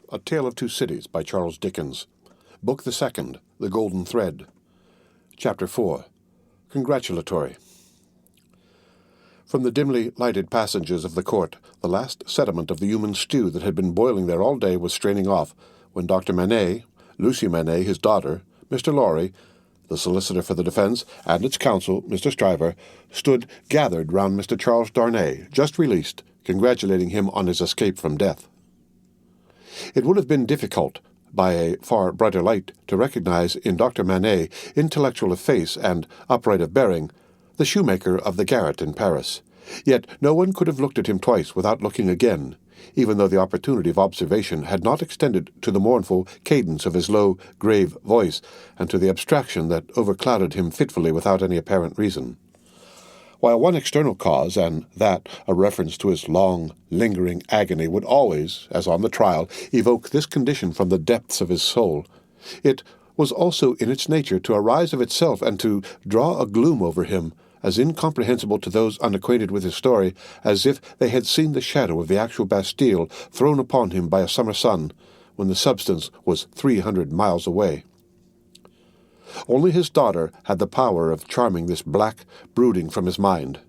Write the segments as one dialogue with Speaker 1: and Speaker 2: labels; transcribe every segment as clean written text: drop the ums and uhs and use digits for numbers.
Speaker 1: A Tale of Two Cities by Charles Dickens. Book the Second, The Golden Thread. Chapter 4, Congratulatory. From the dimly lighted passages of the court, the last sediment of the human stew that had been boiling there all day was straining off, when Dr. Manette, Lucy Manette, his daughter, Mr. Lorry, the solicitor for the defence, and its counsel, Mr. Stryver, stood gathered round Mr. Charles Darnay, just released, congratulating him on his escape from death. It would have been difficult, by a far brighter light, to recognize in Dr. Manette, intellectual of face and upright of bearing, the shoemaker of the garret in Paris. Yet no one could have looked at him twice without looking again, even though the opportunity of observation had not extended to the mournful cadence of his low, grave voice, and to the abstraction that overclouded him fitfully without any apparent reason. While one external cause, and that a reference to his long, lingering agony, would always, as on the trial, evoke this condition from the depths of his soul, it was also in its nature to arise of itself and to draw a gloom over him, as incomprehensible to those unacquainted with his story as if they had seen the shadow of the actual Bastille thrown upon him by a summer sun, when the substance was 300 miles away. Only his daughter had the power of charming this black brooding from his mind.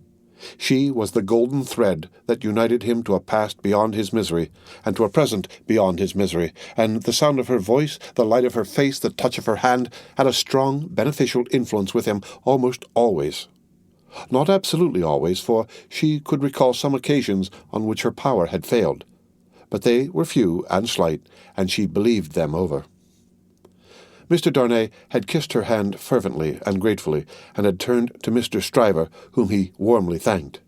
Speaker 1: She was the golden thread that united him to a past beyond his misery, and to a present beyond his misery, and the sound of her voice, the light of her face, the touch of her hand, had a strong, beneficial influence with him almost always. Not absolutely always, for she could recall some occasions on which her power had failed, but they were few and slight, and she believed them over. Mr. Darnay had kissed her hand fervently and gratefully, and had turned to Mr. Stryver, whom he warmly thanked.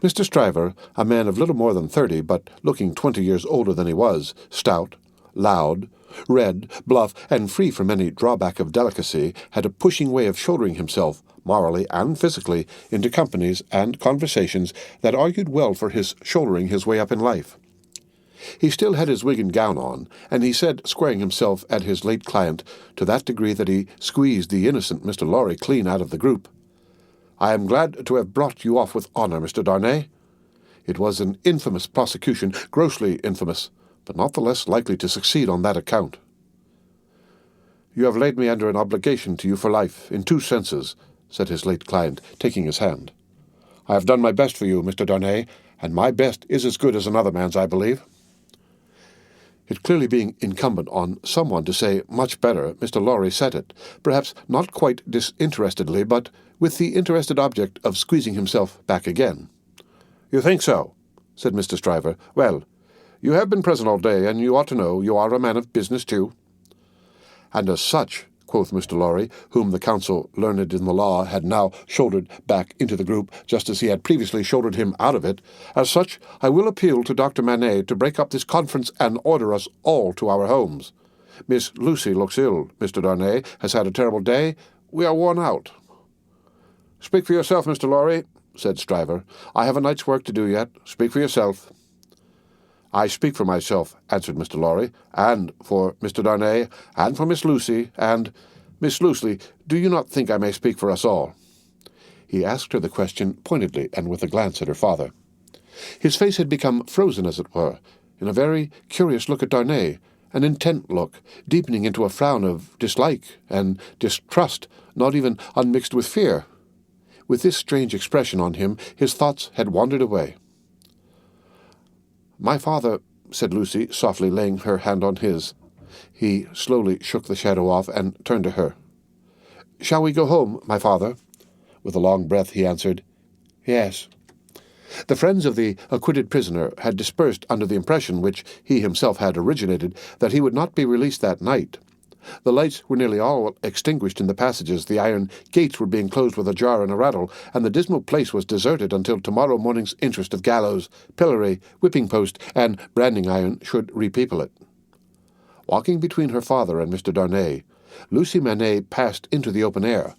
Speaker 1: Mr. Stryver, a man of little more than 30, but looking 20 years older than he was, stout, loud, red, bluff, and free from any drawback of delicacy, had a pushing way of shouldering himself, morally and physically, into companies and conversations that argued well for his shouldering his way up in life. He still had his wig and gown on, and he said, squaring himself at his late client to that degree that he squeezed the innocent Mr. Lorry clean out of the group, "I am glad to have brought you off with honour, Mr. Darnay. It was an infamous prosecution, grossly infamous, but not the less likely to succeed on that account. You have laid me under an obligation to you for life, in two senses," said his late client, taking his hand. "I have done my best for you, Mr. Darnay, and my best is as good as another man's, I believe." It clearly being incumbent on someone to say much better, Mr. Lorry said it, perhaps not quite disinterestedly, but with the interested object of squeezing himself back again. "You think so?" said Mr. Stryver. "Well, you have been present all day, and you ought to know you are a man of business too." "And as such," quoth Mr. Lorry, whom the counsel learned in the law had now shouldered back into the group, just as he had previously shouldered him out of it, "as such, I will appeal to Dr. Manette to break up this conference and order us all to our homes. Miss Lucy looks ill. Mr. Darnay has had a terrible day. We are worn out." "Speak for yourself, Mr. Lorry," said Stryver. "I have a night's work to do yet. Speak for yourself." "I speak for myself," answered Mr. Lorry, "and for Mr. Darnay, and for Miss Lucy, and, Miss Lucy, do you not think I may speak for us all?" He asked her the question pointedly and with a glance at her father. His face had become frozen, as it were, in a very curious look at Darnay, an intent look, deepening into a frown of dislike and distrust, not even unmixed with fear. With this strange expression on him, his thoughts had wandered away. "My father," said Lucy, softly laying her hand on his. He slowly shook the shadow off and turned to her. "Shall we go home, my father?" With a long breath he answered, "Yes." The friends of the acquitted prisoner had dispersed under the impression, which he himself had originated, that he would not be released that night. The lights were nearly all extinguished in the passages, the iron gates were being closed with a jar and a rattle, and the dismal place was deserted until tomorrow morning's interest of gallows, pillory, whipping-post, and branding-iron should repeople it. Walking between her father and Mr. Darnay, Lucy Manette passed into the open air.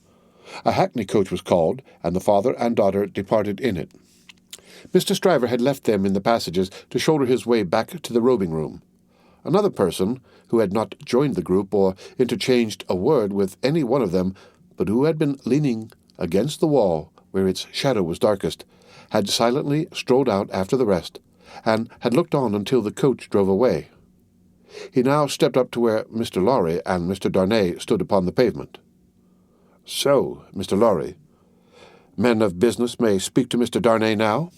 Speaker 1: A hackney coach was called, and the father and daughter departed in it. Mr. Stryver had left them in the passages to shoulder his way back to the robing-room. Another person, who had not joined the group or interchanged a word with any one of them, but who had been leaning against the wall where its shadow was darkest, had silently strolled out after the rest, and had looked on until the coach drove away. He now stepped up to where Mr. Lorry and Mr. Darnay stood upon the pavement. "So, Mr. Lorry, men of business may speak to Mr. Darnay now?"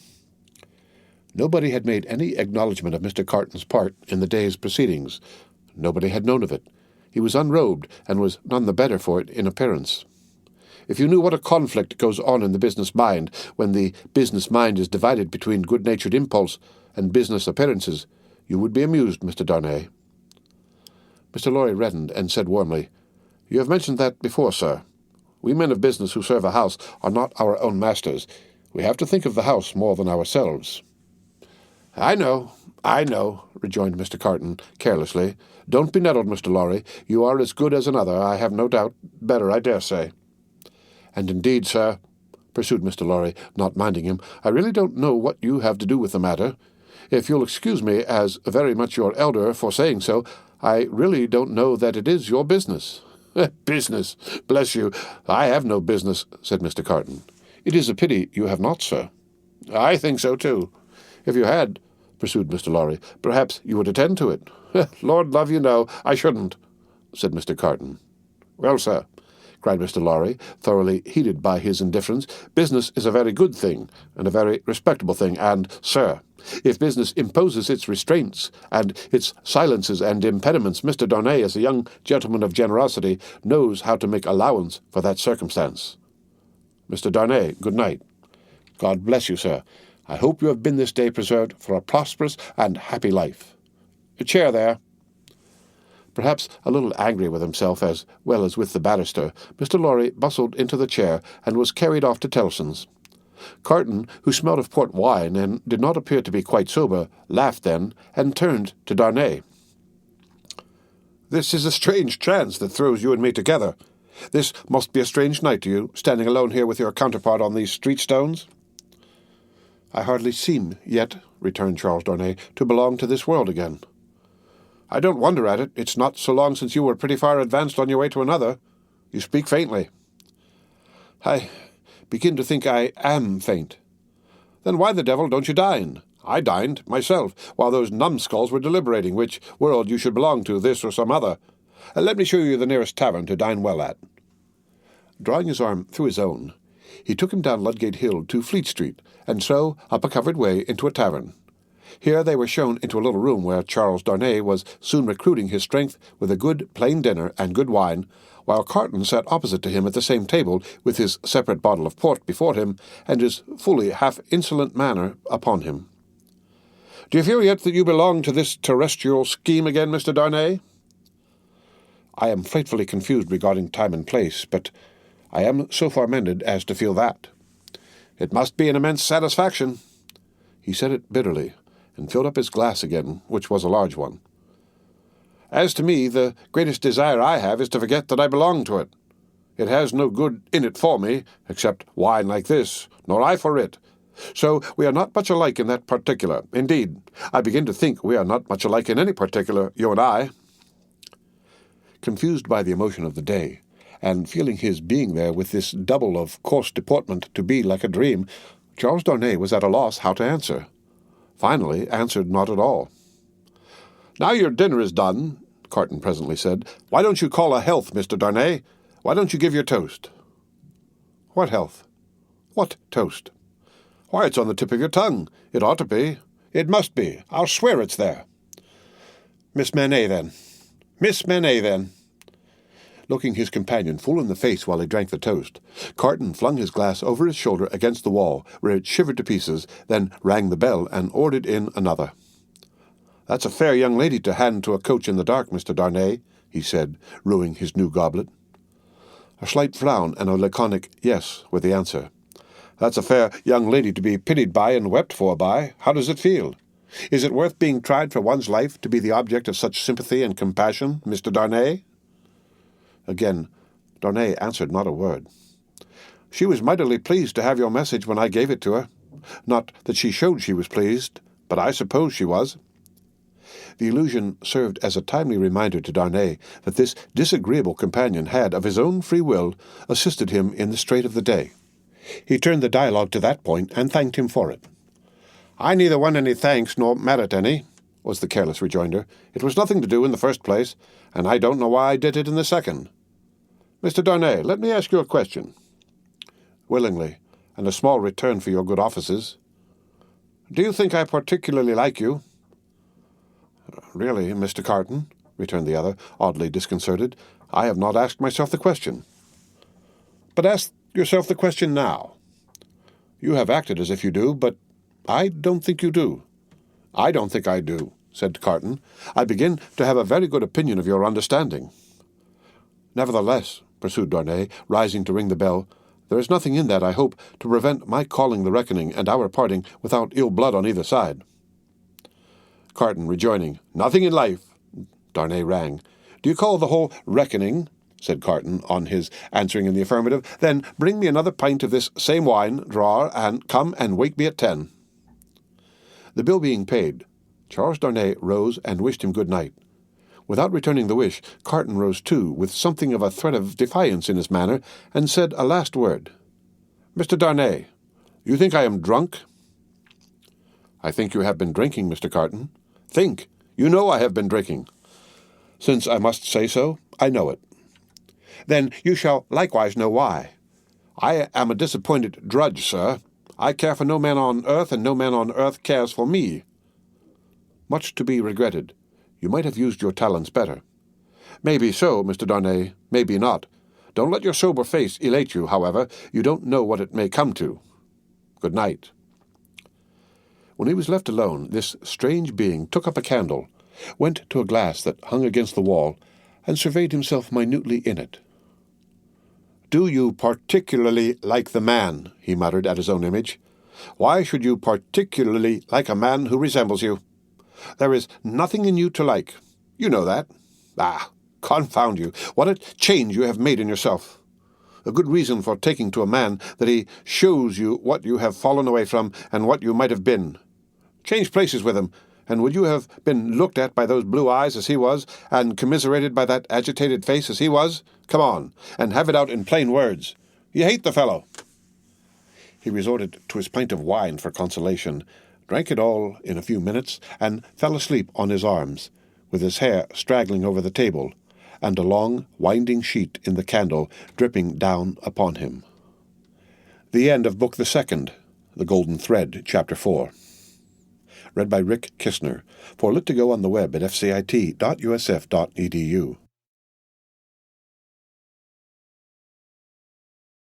Speaker 1: Nobody had made any acknowledgment of Mr. Carton's part in the day's proceedings. Nobody had known of it. He was unrobed, and was none the better for it in appearance. If you knew what a conflict goes on in the business mind, when the business mind is divided between good-natured impulse and business appearances, you would be amused, Mr. Darnay. Mr. Lorry reddened and said warmly, "You have mentioned that before, sir. We men of business who serve a house are not our own masters. We have to think of the house more than ourselves." I know, rejoined Mr. Carton carelessly. "Don't be nettled, Mr. Lorry. You are as good as another, I have no doubt. Better, I dare say." "And indeed, sir," pursued Mr. Lorry, not minding him, "I really don't know what you have to do with the matter. If you'll excuse me, as very much your elder, for saying so, I really don't know that it is your business." "Business! Bless you, I have no business," said Mr. Carton. "It is a pity you have not, sir." "I think so, too. If you had," pursued Mr. Lorry, "perhaps you would attend to it." "Lord love you, no, I shouldn't," said Mr. Carton. "Well, sir," cried Mr. Lorry, thoroughly heated by his indifference, "business is a very good thing, and a very respectable thing, and, sir, if business imposes its restraints and its silences and impediments, Mr. Darnay, as a young gentleman of generosity, knows how to make allowance for that circumstance. Mr. Darnay, good night. God bless you, sir. I hope you have been this day preserved for a prosperous and happy life. A chair there." Perhaps a little angry with himself as well as with the barrister, Mr. Lorry bustled into the chair and was carried off to Tellson's. Carton, who smelled of port wine and did not appear to be quite sober, laughed then, and turned to Darnay. "This is a strange chance that throws you and me together. This must be a strange night to you, standing alone here with your counterpart on these street stones." "I hardly seem yet," returned Charles Darnay, "to belong to this world again." "I don't wonder at it. It's not so long since you were pretty far advanced on your way to another. You speak faintly." "I begin to think I am faint." "Then why the devil don't you dine? I dined, myself, while those numbskulls were deliberating which world you should belong to, this or some other. Let me show you the nearest tavern to dine well at." Drawing his arm through his own, he took him down Ludgate Hill to Fleet Street, and so up a covered way into a tavern. Here they were shown into a little room where Charles Darnay was soon recruiting his strength with a good plain dinner and good wine, while Carton sat opposite to him at the same table with his separate bottle of port before him and his fully half-insolent manner upon him. "Do you feel yet that you belong to this terrestrial scheme again, Mr. Darnay?" "I am frightfully confused regarding time and place, but I am so far mended as to feel that." "It must be an immense satisfaction." He said it bitterly, and filled up his glass again, which was a large one. "As to me, the greatest desire I have is to forget that I belong to it. It has no good in it for me, except wine like this, nor I for it. So we are not much alike in that particular. Indeed, I begin to think we are not much alike in any particular, you and I." Confused by the emotion of the day, and feeling his being there with this double of coarse deportment to be like a dream, Charles Darnay was at a loss how to answer. Finally answered not at all. "Now your dinner is done," Carton presently said, "why don't you call a health, Mr. Darnay? Why don't you give your toast?" "What health? What toast?" "Why, it's on the tip of your tongue. It ought to be. It must be. I'll swear it's there." "Miss Manet, then." "Miss Manet, then." Looking his companion full in the face while he drank the toast, Carton flung his glass over his shoulder against the wall, where it shivered to pieces, then rang the bell and ordered in another. "That's a fair young lady to hand to a coach in the dark, Mr. Darnay," he said, ruing his new goblet. A slight frown and a laconic "yes" were the answer. "That's a fair young lady to be pitied by and wept for by. How does it feel? Is it worth being tried for one's life to be the object of such sympathy and compassion, Mr. Darnay?" Again, Darnay answered not a word. "She was mightily pleased to have your message when I gave it to her. Not that she showed she was pleased, but I suppose she was." The allusion served as a timely reminder to Darnay that this disagreeable companion had, of his own free will, assisted him in the strait of the day. He turned the dialogue to that point and thanked him for it. "I neither want any thanks nor merit any. was the careless rejoinder. "It was nothing to do in the first place, and I don't know why I did it in the second. Mr. Darnay, let me ask you a question." "Willingly, and a small return for your good offices." "Do you think I particularly like you?" "Really, Mr. Carton," returned the other, oddly disconcerted, "I have not asked myself the question." "But ask yourself the question now. You have acted as if you do, but I don't think you do." "I don't think I do," said Carton. "I begin to have a very good opinion of your understanding." "Nevertheless," pursued Darnay, rising to ring the bell, "there is nothing in that, I hope, to prevent my calling the reckoning and our parting without ill blood on either side." Carton rejoining, "Nothing in life," Darnay rang. "Do you call the whole reckoning?" said Carton, on his answering in the affirmative. "Then bring me another pint of this same wine, drawer, and come and wake me at 10. The bill being paid, Charles Darnay rose and wished him good night. Without returning the wish, Carton rose too, with something of a threat of defiance in his manner, and said a last word. "Mr. Darnay, you think I am drunk?" "I think you have been drinking, Mr. Carton." "Think! You know I have been drinking." "Since I must say so, I know it." "Then you shall likewise know why. I am a disappointed drudge, sir. I care for no man on earth, and no man on earth cares for me." "Much to be regretted. You might have used your talents better." "Maybe so, Mr. Darnay, maybe not. Don't let your sober face elate you, however. You don't know what it may come to. Good night." When he was left alone, this strange being took up a candle, went to a glass that hung against the wall, and surveyed himself minutely in it. "Do you particularly like the man?" he muttered at his own image. "Why should you particularly like a man who resembles you? There is nothing in you to like. You know that. Ah, confound you! What a change you have made in yourself! A good reason for taking to a man that he shows you what you have fallen away from and what you might have been. Change places with him, and would you have been looked at by those blue eyes as he was, and commiserated by that agitated face as he was? Come on, and have it out in plain words. You hate the fellow." He resorted to his pint of wine for consolation, drank it all in a few minutes, and fell asleep on his arms, with his hair straggling over the table, and a long, winding sheet in the candle dripping down upon him. The end of Book the Second, The Golden Thread, Chapter 4. Read by Rick Kistner, for Lit to Go on the web at fcit.usf.edu.